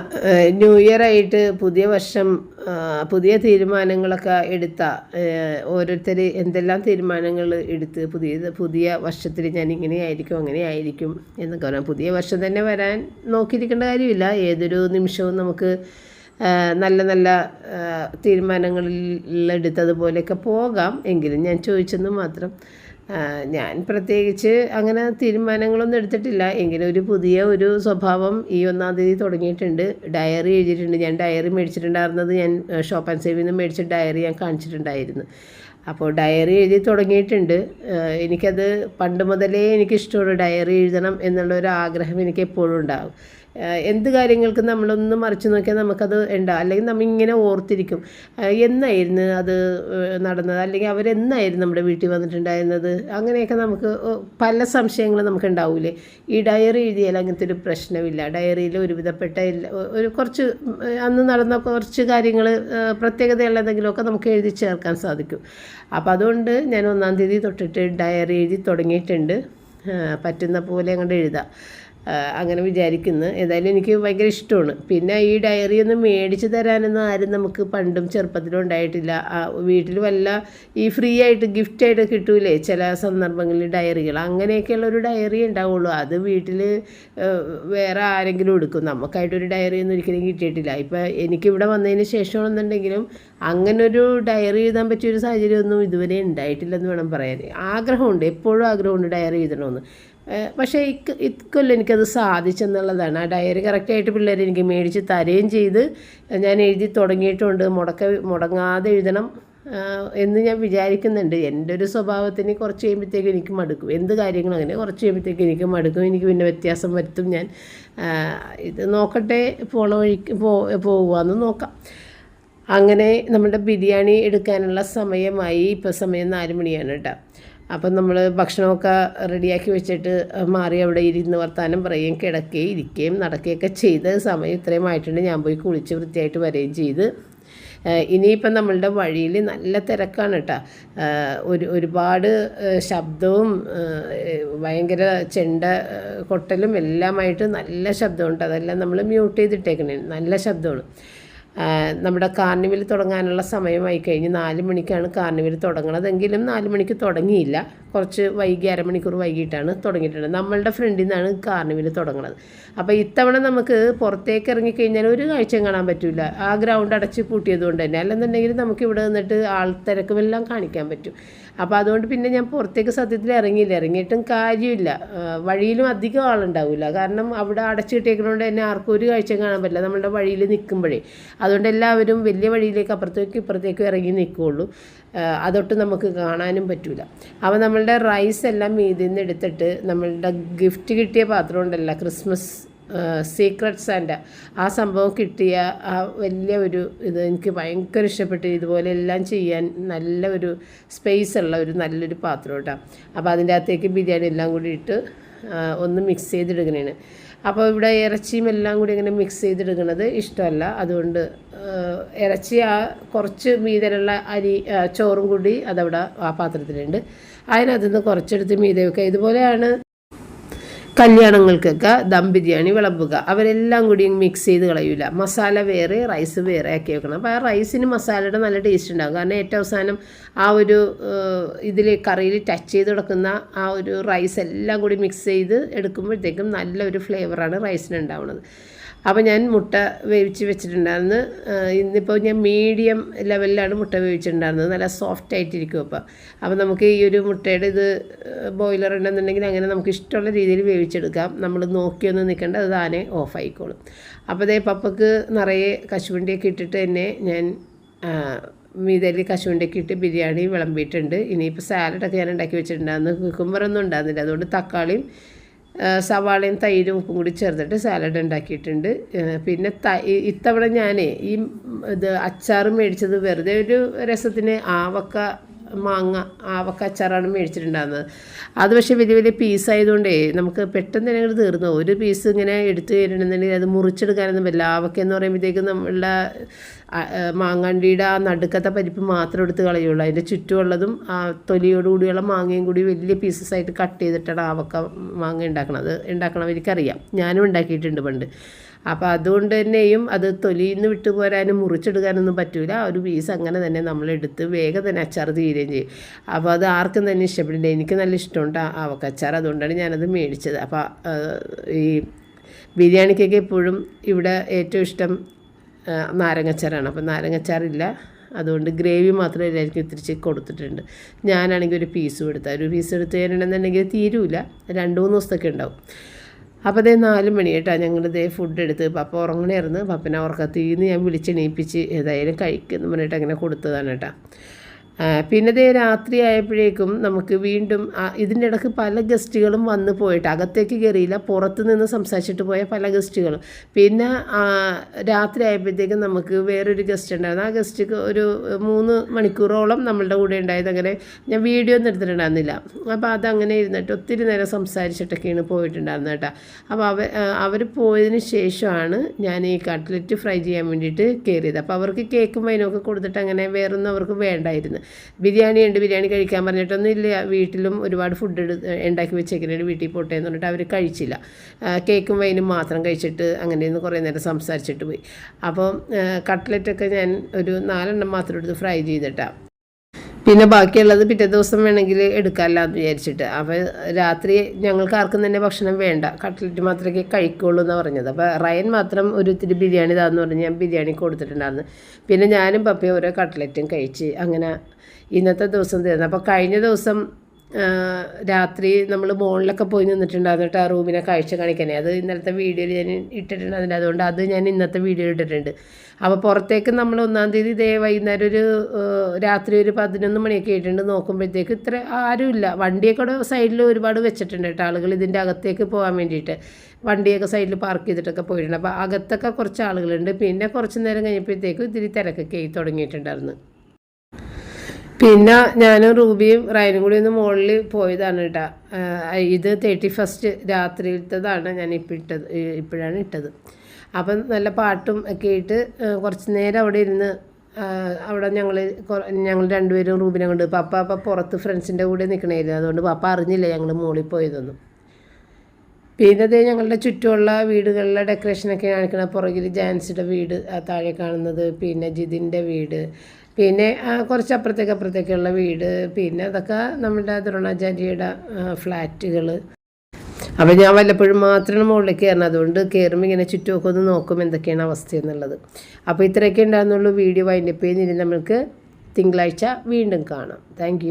ന്യൂ ഇയർ ആയിട്ട് പുതിയ വർഷം പുതിയ തീരുമാനങ്ങളൊക്കെ എടുത്ത ഓരോരുത്തർ എന്തെല്ലാം തീരുമാനങ്ങൾ എടുത്ത് പുതിയ വർഷത്തിൽ ഞാൻ ഇങ്ങനെയായിരിക്കും അങ്ങനെയായിരിക്കും എന്നൊക്കെ പറയാം. പുതിയ വർഷം തന്നെ വരാൻ നോക്കിയിരിക്കേണ്ട കാര്യമില്ല. ഏതൊരു നിമിഷവും നമുക്ക് നല്ല തീരുമാനങ്ങളിലെടുത്തതുപോലെയൊക്കെ പോകാം. എങ്കിലും ഞാൻ ചോദിച്ചെന്ന് മാത്രം. ഞാൻ പ്രത്യേകിച്ച് അങ്ങനെ തീരുമാനങ്ങളൊന്നും എടുത്തിട്ടില്ല. എങ്കിലും ഒരു സ്വഭാവം ഈ 1-ാം തീയതി തുടങ്ങിയിട്ടുണ്ട്. ഡയറി എഴുതിയിട്ടുണ്ട്. ഞാൻ ഡയറി മേടിച്ചിട്ടുണ്ടായിരുന്നത് ഞാൻ ഷോപ്പ് ആൻഡ് സേവിൽ നിന്ന് മേടിച്ച ഡയറി ഞാൻ കാണിച്ചിട്ടുണ്ടായിരുന്നു. അപ്പോൾ ഡയറി എഴുതി തുടങ്ങിയിട്ടുണ്ട്. എനിക്കത് പണ്ട് മുതലേ എനിക്കിഷ്ടമാണ് ഡയറി എഴുതണം എന്നുള്ളൊരു ആഗ്രഹം എനിക്ക് എപ്പോഴും ഉണ്ടാകും. എന്ത് കാര്യങ്ങൾക്കും നമ്മളൊന്ന് മറിച്ച് നോക്കിയാൽ നമുക്കത് ഉണ്ടാകും. അല്ലെങ്കിൽ നമ്മളിങ്ങനെ ഓർത്തിരിക്കും എന്നായിരുന്നു അത് നടന്നത്, അല്ലെങ്കിൽ അവരെന്നായിരുന്നു നമ്മുടെ വീട്ടിൽ വന്നിട്ടുണ്ടായിരുന്നത്. അങ്ങനെയൊക്കെ നമുക്ക് പല സംശയങ്ങളും നമുക്ക് ഉണ്ടാവില്ലേ. ഈ ഡയറി എഴുതിയാൽ അങ്ങനത്തെ ഒരു പ്രശ്നമില്ല. ഡയറിയിൽ ഒരുവിധപ്പെട്ട കുറച്ച് അന്ന് നടന്ന കുറച്ച് കാര്യങ്ങൾ പ്രത്യേകതയുള്ള എന്തെങ്കിലുമൊക്കെ നമുക്ക് എഴുതി ചേർക്കാൻ സാധിക്കും. അപ്പോൾ അതുകൊണ്ട് ഞാൻ 1-ാം തീയതി തൊട്ടിട്ട് ഡയറി എഴുതി തുടങ്ങിയിട്ടുണ്ട്. പറ്റുന്ന പോലെ അങ്ങോട്ട് എഴുതാം അങ്ങനെ വിചാരിക്കുന്നു. ഏതായാലും എനിക്ക് ഭയങ്കര ഇഷ്ടമാണ്. പിന്നെ ഈ ഡയറി ഒന്നും മേടിച്ച് തരാനൊന്നും ആരും നമുക്ക് പണ്ടും ചെറുപ്പത്തിലും ഉണ്ടായിട്ടില്ല. വീട്ടിൽ ഈ ഫ്രീ ആയിട്ട് ഗിഫ്റ്റായിട്ട് കിട്ടൂലേ ചില സന്ദർഭങ്ങളിൽ ഡയറികൾ, അങ്ങനെയൊക്കെയുള്ളൊരു ഡയറി ഉണ്ടാവുള്ളൂ. അത് വീട്ടിൽ വേറെ ആരെങ്കിലും എടുക്കും. നമുക്കായിട്ടൊരു ഡയറി ഒന്നും ഒരിക്കലും കിട്ടിയിട്ടില്ല. ഇപ്പോൾ എനിക്കിവിടെ വന്നതിന് ശേഷമാണെന്നുണ്ടെങ്കിലും അങ്ങനൊരു ഡയറി എഴുതാൻ പറ്റിയൊരു സാഹചര്യമൊന്നും ഇതുവരെ ഉണ്ടായിട്ടില്ലെന്ന് വേണം പറയാൻ. ആഗ്രഹമുണ്ട്, എപ്പോഴും ആഗ്രഹമുണ്ട് ഡയറി എഴുതണമെന്ന്. പക്ഷേ ഇക്കൊല്ലം എനിക്കത് സാധിച്ചെന്നുള്ളതാണ്. ആ ഡയറി കറക്റ്റായിട്ട് പിള്ളേർ എനിക്ക് മേടിച്ച് തരുകയും ചെയ്ത് ഞാൻ എഴുതി തുടങ്ങിയിട്ടുണ്ട്. മുടങ്ങാതെ എഴുതണം എന്ന് ഞാൻ വിചാരിക്കുന്നുണ്ട്. എൻ്റെ ഒരു സ്വഭാവത്തിന് കുറച്ച് കഴിയുമ്പോഴത്തേക്കും എനിക്ക് മടുക്കും. എന്ത് കാര്യങ്ങളും അങ്ങനെ കുറച്ച് കഴിയുമ്പോഴത്തേക്കും എനിക്ക് മടുക്കും. എനിക്ക് പിന്നെ വ്യത്യാസം വരുത്തും. ഞാൻ ഇത് നോക്കട്ടെ, പോണ വഴിക്ക് പോകുകയെന്ന് നോക്കാം. അങ്ങനെ നമ്മുടെ ബിരിയാണി എടുക്കാനുള്ള സമയമായി. ഇപ്പോൾ സമയം 4 മണിയാണ് കേട്ടോ. അപ്പം നമ്മൾ ഭക്ഷണമൊക്കെ റെഡിയാക്കി വെച്ചിട്ട് മാറി അവിടെ ഇരുന്ന് വർത്താനം പറയുകയും കിടക്കുകയും ഇരിക്കുകയും നടക്കുകയൊക്കെ ചെയ്ത് സമയം ഇത്രയും ആയിട്ടുണ്ട്. ഞാൻ പോയി കുളിച്ച് വൃത്തിയായിട്ട് വരികയും ചെയ്ത്. ഇനിയിപ്പം നമ്മളുടെ വഴിയിൽ നല്ല തിരക്കാണ് കേട്ടോ. ഒരുപാട് ശബ്ദവും ഭയങ്കര ചെണ്ട കൊട്ടലും എല്ലാമായിട്ട് നല്ല ശബ്ദമുണ്ട്. അതെല്ലാം നമ്മൾ മ്യൂട്ട് ചെയ്തിട്ടേക്കണേ. നല്ല ശബ്ദമാണ്. നമ്മുടെ കാർണിവൽ തുടങ്ങാനുള്ള സമയമായി കഴിഞ്ഞ് 4 മണിക്കാണ് കാർണിവൽ തുടങ്ങണതെങ്കിലും 4 മണിക്ക് തുടങ്ങിയില്ല. കുറച്ച് വൈകി, അരമണിക്കൂർ വൈകിട്ടാണ് തുടങ്ങിയിട്ടുണ്ട്. നമ്മളുടെ ഫ്രണ്ടിൽ നിന്നാണ് കാർണിവൽ തുടങ്ങുന്നത്. അപ്പോൾ ഇത്തവണ നമുക്ക് പുറത്തേക്ക് ഇറങ്ങിക്കഴിഞ്ഞാൽ ഒരു കാഴ്ചയും കാണാൻ പറ്റില്ല. ആ ഗ്രൗണ്ട് അടച്ച് പൂട്ടിയതുകൊണ്ട് തന്നെ. അല്ലെന്നുണ്ടെങ്കിൽ നമുക്ക് ഇവിടെ നിന്നിട്ട് ആൾത്തിരക്കുമെല്ലാം കാണിക്കാൻ പറ്റും. അപ്പോൾ അതുകൊണ്ട് പിന്നെ ഞാൻ പുറത്തേക്ക് സത്യത്തിൽ ഇറങ്ങിയിട്ടും കാര്യമില്ല. വഴിയിലും അധികം ആളുണ്ടാവില്ല. കാരണം അവിടെ അടച്ചിട്ടേക്കുന്നതുകൊണ്ട് തന്നെ ആർക്കും ഒരു കാഴ്ചയും കാണാൻ പറ്റില്ല നമ്മളുടെ വഴിയിൽ നിൽക്കുമ്പോഴേ. അതുകൊണ്ട് എല്ലാവരും വലിയ വഴിയിലേക്ക് അപ്പുറത്തേക്കും ഇപ്പുറത്തേക്കും ഇറങ്ങി നിൽക്കുകയുള്ളൂ. അതൊട്ട് നമുക്ക് കാണാനും പറ്റില്ല. അപ്പോൾ നമ്മളുടെ റൈസ് എല്ലാം ഇതിൽ നിന്ന് എടുത്തിട്ട് നമ്മളുടെ ഗിഫ്റ്റ് കിട്ടിയ പാത്രം ഉണ്ടല്ലോ, ക്രിസ്മസ് സീക്രട്ട് സാൻഡ ആ സംഭവം കിട്ടിയ ആ വലിയ ഒരു ഇത് എനിക്ക് ഭയങ്കര ഇഷ്ടപ്പെട്ടു. ഇതുപോലെ എല്ലാം ചെയ്യാൻ നല്ല ഒരു സ്പേസ് ഉള്ള ഒരു നല്ലൊരു പാത്രം കേട്ടോ. അപ്പോൾ അതിൻ്റെ അകത്തേക്ക് ബിരിയാണി എല്ലാം കൂടി ഇട്ട് ഒന്ന് മിക്സ് ചെയ്തെടുക്കണേണ്. അപ്പോൾ ഇവിടെ ഇറച്ചിയും എല്ലാം കൂടി ഇങ്ങനെ മിക്സ് ചെയ്തെടുക്കുന്നത് ഇഷ്ടമല്ല. അതുകൊണ്ട് ഇറച്ചി ആ കുറച്ച് മീതലുള്ള ചോറും കൂടി അതവിടെ ആ പാത്രത്തിലുണ്ട്. അതിനകത്ത് നിന്ന് കുറച്ചെടുത്ത് മീതെ വെക്കുക. ഇതുപോലെയാണ് കല്യാണങ്ങൾക്കൊക്കെ ദം ബിരിയാണി വിളമ്പുക. അവരെല്ലാം കൂടി മിക്സ് ചെയ്ത് കളയില്ല. മസാല വേറെ റൈസ് വേറെ ആക്കി വെക്കണം. അപ്പോൾ ആ റൈസിന് മസാലയുടെ നല്ല ടേസ്റ്റ് ഉണ്ടാകും. കാരണം ഏറ്റവും അവസാനം ആ ഒരു ഇതിൽ കറിയിൽ ടച്ച് ചെയ്ത് കിടക്കുന്ന ആ ഒരു റൈസ് എല്ലാം കൂടി മിക്സ് ചെയ്ത് എടുക്കുമ്പോഴത്തേക്കും നല്ലൊരു ഫ്ലേവറാണ് റൈസിന് ഉണ്ടാവുന്നത്. അപ്പോൾ ഞാൻ മുട്ട വേവിച്ച് വെച്ചിട്ടുണ്ടായിരുന്നു. ഇന്നിപ്പോൾ ഞാൻ മീഡിയം ലെവലിലാണ് മുട്ട വേവിച്ചിട്ടുണ്ടായിരുന്നത്. നല്ല സോഫ്റ്റ് ആയിട്ടിരിക്കും. അപ്പോൾ നമുക്ക് ഈ ഒരു മുട്ടയുടെ ഇത് ബോയിലർ ഉണ്ടെന്നുണ്ടെങ്കിൽ അങ്ങനെ നമുക്ക് ഇഷ്ടമുള്ള രീതിയിൽ വേവിച്ചെടുക്കാം. നമ്മൾ നോക്കിയൊന്നും നിൽക്കേണ്ട, അത് താനെ ഓഫായിക്കോളും. അപ്പോൾ അതേ പപ്പക്ക് നിറയെ കശുവണ്ടിയൊക്കെ ഇട്ടിട്ട് തന്നെ ഞാൻ മീതയിൽ കശുവണ്ടിയൊക്കെ ഇട്ട് ബിരിയാണി വിളമ്പിയിട്ടുണ്ട്. ഇനിയിപ്പോൾ സാലഡൊക്കെ ഞാൻ ഉണ്ടാക്കി വെച്ചിട്ടുണ്ടായിരുന്നു. കുക്കുംബറൊന്നും ഉണ്ടായിരുന്നില്ല. അതുകൊണ്ട് തക്കാളിയും സവാളയും തൈരും ഉപ്പും കൂടി ചേർത്തിട്ട് സാലഡ് ഉണ്ടാക്കിയിട്ടുണ്ട്. പിന്നെ ഇത്തവണ ഞാൻ ഈ ഇത് അച്ചാർ മേടിച്ചത് വെറുതെ ഒരു രസത്തിന് ആവക്ക അച്ചാറാണ് മേടിച്ചിട്ടുണ്ടാകുന്നത്. അത് പക്ഷേ വലിയ വലിയ പീസായതുകൊണ്ടേ നമുക്ക് പെട്ടെന്ന് തന്നെ അങ്ങോട്ട് തീർന്നു. ഒരു പീസ് ഇങ്ങനെ എടുത്തു തരണമെന്നുണ്ടെങ്കിൽ അത് മുറിച്ചെടുക്കാനൊന്നും പറ്റില്ല. ആവക്ക എന്ന് പറയുമ്പോഴത്തേക്കും നമ്മളുടെ മാങ്ങാണ്ടിയുടെ ആ നടുക്കത്തെ പരിപ്പ് മാത്രം എടുത്ത് കളയുള്ളൂ. അതിൻ്റെ ചുറ്റുമുള്ളതും ആ തൊലിയോടുകൂടിയുള്ള മാങ്ങയും കൂടി വലിയ പീസസ് ആയിട്ട് കട്ട് ചെയ്തിട്ടാണ് ആവക്ക മാങ്ങ ഉണ്ടാക്കണവർക്കറിയാം. ഞാനും ഉണ്ടാക്കിയിട്ടുണ്ട് പണ്ട്. അപ്പോൾ അതുകൊണ്ട് തന്നെയും അത് തൊലിയിൽ നിന്ന് വിട്ടുപോരാനും മുറിച്ചെടുക്കാനൊന്നും പറ്റില്ല. ആ ഒരു പീസ് അങ്ങനെ തന്നെ നമ്മളെടുത്ത് വേഗം തന്നെ അച്ചാർ തീരുകയും ചെയ്യും. അപ്പോൾ അത് ആർക്കും തന്നെ ഇഷ്ടപ്പെടില്ല. എനിക്ക് നല്ല ഇഷ്ടമുണ്ട് ആവക്ക അച്ചാർ. അതുകൊണ്ടാണ് ഞാനത് മേടിച്ചത്. അപ്പോൾ ഈ ബിരിയാണിക്കൊക്കെ എപ്പോഴും ഇവിടെ ഏറ്റവും ഇഷ്ടം നാരങ്ങച്ചാറാണ്. അപ്പോൾ നാരങ്ങച്ചാറില്ല, അതുകൊണ്ട് ഗ്രേവി മാത്രമേ എല്ലാവർക്കും ഇത്തിരി കൊടുത്തിട്ടുണ്ട്. ഞാനാണെങ്കിൽ ഒരു പീസ് എടുത്ത് തരണമെന്നുണ്ടെങ്കിൽ തീരൂല, 2-3 ദിവസത്തൊക്കെ ഉണ്ടാവും. അപ്പോൾ അതേ 4 മണി കേട്ടോ. ഞങ്ങളിതേ ഫുഡ് എടുത്ത് പപ്പ ഉറങ്ങണമായിരുന്നു. പപ്പനെ ഉറക്കത്തിന്ന് ഞാൻ വിളിച്ചെണീപ്പിച്ച് ഏതായാലും കഴിക്കുമെന്ന് പറഞ്ഞിട്ട് അങ്ങനെ കൊടുത്തതാണ് കേട്ടോ. പിന്നെ ഇതേ രാത്രി ആയപ്പോഴേക്കും നമുക്ക് വീണ്ടും ഇതിൻ്റെ ഇടയ്ക്ക് പല ഗസ്റ്റുകളും വന്ന് പോയിട്ട് അകത്തേക്ക് കയറിയില്ല, പുറത്ത് നിന്ന് സംസാരിച്ചിട്ട് പോയ പല ഗസ്റ്റുകളും. പിന്നെ രാത്രി ആയപ്പോഴത്തേക്കും നമുക്ക് വേറൊരു ഗസ്റ്റ് ഉണ്ടായിരുന്നു. ആ ഗസ്റ്റിക്ക് ഒരു 3 മണിക്കൂറോളം നമ്മളുടെ കൂടെ ഉണ്ടായത്. അങ്ങനെ ഞാൻ വീഡിയോ ഒന്നും എടുത്തിട്ടുണ്ടായിരുന്നില്ല. അപ്പോൾ അതങ്ങനെ ഇരുന്നിട്ട് ഒത്തിരി നേരം സംസാരിച്ചിട്ടൊക്കെയാണ് പോയിട്ടുണ്ടായിരുന്നത് കേട്ടോ. അപ്പോൾ അവർ പോയതിന് ശേഷമാണ് ഞാൻ ഈ കട്ട്ലറ്റ് ഫ്രൈ ചെയ്യാൻ വേണ്ടിയിട്ട് കയറിയത്. അപ്പോൾ അവർക്ക് കേക്കും വൈനൊക്കെ കൊടുത്തിട്ട് അങ്ങനെ വേറൊന്നും അവർക്ക് വേണ്ടായിരുന്നു. ബിരിയാണി കഴിക്കാൻ പറഞ്ഞിട്ടൊന്നും ഇല്ല. വീട്ടിലും ഒരുപാട് ഫുഡ് ഉണ്ടാക്കി വെച്ചേക്കുന്നുണ്ട്, വീട്ടിൽ പോട്ടെ എന്ന് പറഞ്ഞിട്ട് അവർ കഴിച്ചില്ല. കേക്കും വൈനും മാത്രം കഴിച്ചിട്ട് അങ്ങനെയൊന്ന് കുറേ നേരം സംസാരിച്ചിട്ട് പോയി. അപ്പം കട്ട്ലറ്റൊക്കെ ഞാൻ ഒരു 4 മാത്രം എടുത്ത് ഫ്രൈ ചെയ്തിട്ടാണ്. പിന്നെ ബാക്കിയുള്ളത് പിറ്റേ ദിവസം വേണമെങ്കിൽ എടുക്കാമല്ലോ എന്ന് വിചാരിച്ചിട്ട്. അപ്പോൾ രാത്രി ഞങ്ങൾക്ക് ആർക്കും തന്നെ ഭക്ഷണം വേണ്ട, കട്ട്ലറ്റ് മാത്രമേ കഴിക്കുള്ളൂ എന്നാണ് പറഞ്ഞത്. അപ്പോൾ റയൻ മാത്രം ഒരു ഇത്തിരി ബിരിയാണി താന്ന് പറഞ്ഞ് ഞാൻ ബിരിയാണി കൊടുത്തിട്ടുണ്ടായിരുന്നു. പിന്നെ ഞാനും പപ്പയും ഓരോ കട്ട്ലറ്റും കഴിച്ച് അങ്ങനെ ഇന്നത്തെ ദിവസം തീർന്നു. അപ്പോൾ കഴിഞ്ഞ ദിവസം രാത്രി നമ്മൾ മോളിലൊക്കെ പോയി നിന്നിട്ടുണ്ടായിരുന്നു കേട്ടോ, ആ റൂമിനെ കാഴ്ച കാണിക്കാനേ. അത് ഇന്നലത്തെ വീഡിയോയിൽ ഞാൻ ഇട്ടിട്ടുണ്ടായിരുന്നു. അതുകൊണ്ട് അത് ഞാൻ ഇന്നത്തെ വീഡിയോ ഇട്ടിട്ടുണ്ട്. അപ്പോൾ പുറത്തേക്ക് നമ്മൾ 1-ാം തീയതി ഇതേ വൈകുന്നേരം ഒരു രാത്രി ഒരു 11 മണിയൊക്കെ ആയിട്ടുണ്ട്. നോക്കുമ്പോഴത്തേക്ക് ഇത്ര ആരുമില്ല. വണ്ടിയൊക്കെ ഇവിടെ സൈഡിൽ ഒരുപാട് വെച്ചിട്ടുണ്ട് കേട്ടോ. ആളുകൾ ഇതിൻ്റെ അകത്തേക്ക് പോകാൻ വേണ്ടിയിട്ട് വണ്ടിയൊക്കെ സൈഡിൽ പാർക്ക് ചെയ്തിട്ടൊക്കെ പോയിട്ടുണ്ട്. അപ്പോൾ അകത്തൊക്കെ കുറച്ച് ആളുകളുണ്ട്. പിന്നെ കുറച്ച് നേരം കഴിഞ്ഞപ്പോഴത്തേക്കും ഇത്തിരി തിരക്കൊക്കെ ആയി തുടങ്ങിയിട്ടുണ്ടായിരുന്നു. പിന്നെ ഞാനും റൂബിയും റയനും കൂടി ഒന്ന് മുകളിൽ പോയതാണ് കേട്ടോ. ഇത് 31st രാത്രിയിലത്തതാണ് ഞാൻ ഇപ്പോഴാണ് ഇട്ടത്. അപ്പം നല്ല പാട്ടും ഒക്കെ ഇട്ട് കുറച്ച് നേരം അവിടെ ഇരുന്ന് അവിടെ ഞങ്ങൾ രണ്ടുപേരും റൂബിനെ കൊണ്ട് പപ്പ പുറത്ത് ഫ്രണ്ട്സിൻ്റെ കൂടെ നിൽക്കണമായിരുന്നു. അതുകൊണ്ട് പപ്പ അറിഞ്ഞില്ല ഞങ്ങൾ മുകളിൽ പോയതൊന്നും. പിന്നെ അതേ ഞങ്ങളുടെ ചുറ്റുമുള്ള വീടുകളിലെ ഡെക്കറേഷനൊക്കെ കാണിക്കണം. പുറകിൽ ജാൻസിയുടെ വീട് താഴെ കാണുന്നത്, പിന്നെ ജിതിൻ്റെ വീട്, പിന്നെ കുറച്ച് അപ്പുറത്തേക്കുള്ള വീട്, പിന്നെ അതൊക്കെ നമ്മുടെ ദ്രോണാചാര്യയുടെ ഫ്ലാറ്റുകൾ. അപ്പോൾ ഞാൻ വല്ലപ്പോഴും മാത്രമാണ് മുകളിലേക്ക് കയറണം. അതുകൊണ്ട് കയറുമ്പോൾ ഇങ്ങനെ ചുറ്റുമൊക്കെ ഒന്ന് നോക്കും എന്തൊക്കെയാണ് അവസ്ഥ എന്നുള്ളത്. അപ്പോൾ ഇത്രയൊക്കെ ഉണ്ടാകുന്നുള്ളൂ. വീഡിയോ വൈൻഡപ്പ് ചെയ്യുന്നതിന് നമുക്ക് തിങ്കളാഴ്ച വീണ്ടും കാണാം. താങ്ക്